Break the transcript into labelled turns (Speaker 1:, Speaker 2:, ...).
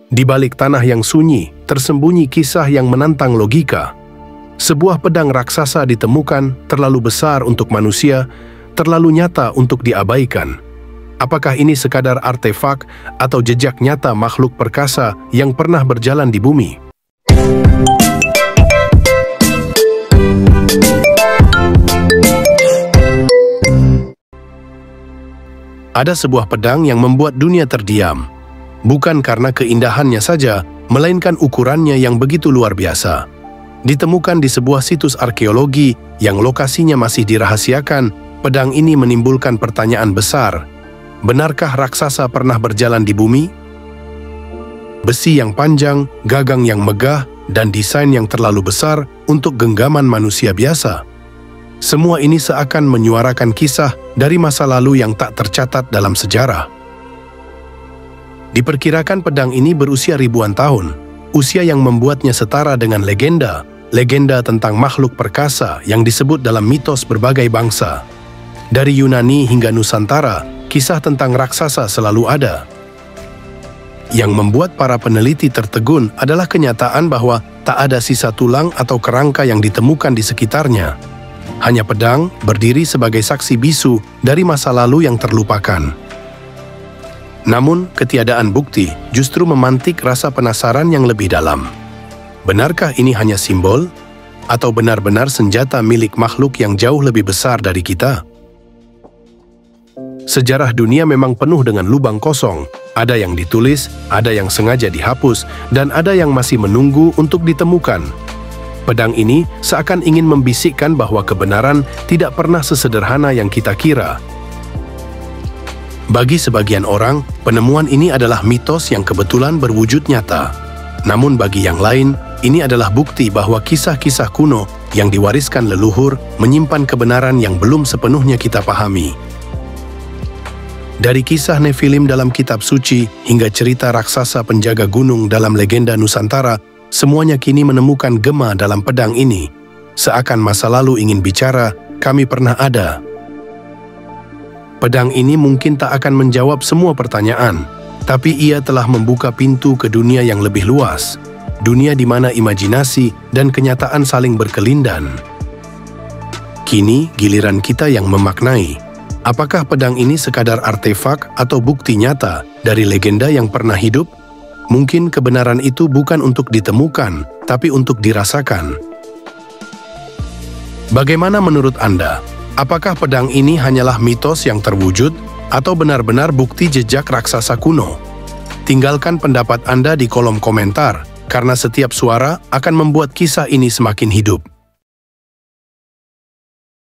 Speaker 1: Di balik tanah yang sunyi, tersembunyi kisah yang menantang logika. Sebuah pedang raksasa ditemukan terlalu besar untuk manusia, terlalu nyata untuk diabaikan. Apakah ini sekadar artefak atau jejak nyata makhluk perkasa yang pernah berjalan di bumi? Ada sebuah pedang yang membuat dunia terdiam. Bukan karena keindahannya saja, melainkan ukurannya yang begitu luar biasa. Ditemukan di sebuah situs arkeologi yang lokasinya masih dirahasiakan, pedang ini menimbulkan pertanyaan besar. Benarkah raksasa pernah berjalan di bumi? Besi yang panjang, gagang yang megah, dan desain yang terlalu besar untuk genggaman manusia biasa. Semua ini seakan menyuarakan kisah dari masa lalu yang tak tercatat dalam sejarah. Diperkirakan pedang ini berusia ribuan tahun, usia yang membuatnya setara dengan legenda tentang makhluk perkasa yang disebut dalam mitos berbagai bangsa. Dari Yunani hingga Nusantara, kisah tentang raksasa selalu ada. Yang membuat para peneliti tertegun adalah kenyataan bahwa tak ada sisa tulang atau kerangka yang ditemukan di sekitarnya. Hanya pedang berdiri sebagai saksi bisu dari masa lalu yang terlupakan. Namun, ketiadaan bukti justru memantik rasa penasaran yang lebih dalam. Benarkah ini hanya simbol? Atau benar-benar senjata milik makhluk yang jauh lebih besar dari kita? Sejarah dunia memang penuh dengan lubang kosong. Ada yang ditulis, ada yang sengaja dihapus, dan ada yang masih menunggu untuk ditemukan. Pedang ini seakan ingin membisikkan bahwa kebenaran tidak pernah sesederhana yang kita kira. Bagi sebagian orang, penemuan ini adalah mitos yang kebetulan berwujud nyata. Namun bagi yang lain, ini adalah bukti bahwa kisah-kisah kuno yang diwariskan leluhur menyimpan kebenaran yang belum sepenuhnya kita pahami. Dari kisah Nefilim dalam kitab suci hingga cerita raksasa penjaga gunung dalam legenda Nusantara, semuanya kini menemukan gema dalam pedang ini. Seakan masa lalu ingin bicara, kami pernah ada. Pedang ini mungkin tak akan menjawab semua pertanyaan, tapi ia telah membuka pintu ke dunia yang lebih luas. Dunia di mana imajinasi dan kenyataan saling berkelindan. Kini giliran kita yang memaknai. Apakah pedang ini sekadar artefak atau bukti nyata dari legenda yang pernah hidup? Mungkin kebenaran itu bukan untuk ditemukan, tapi untuk dirasakan. Bagaimana menurut Anda? Apakah pedang ini hanyalah mitos yang terwujud atau benar-benar bukti jejak raksasa kuno? Tinggalkan pendapat Anda di kolom komentar, karena setiap suara akan membuat kisah ini semakin hidup.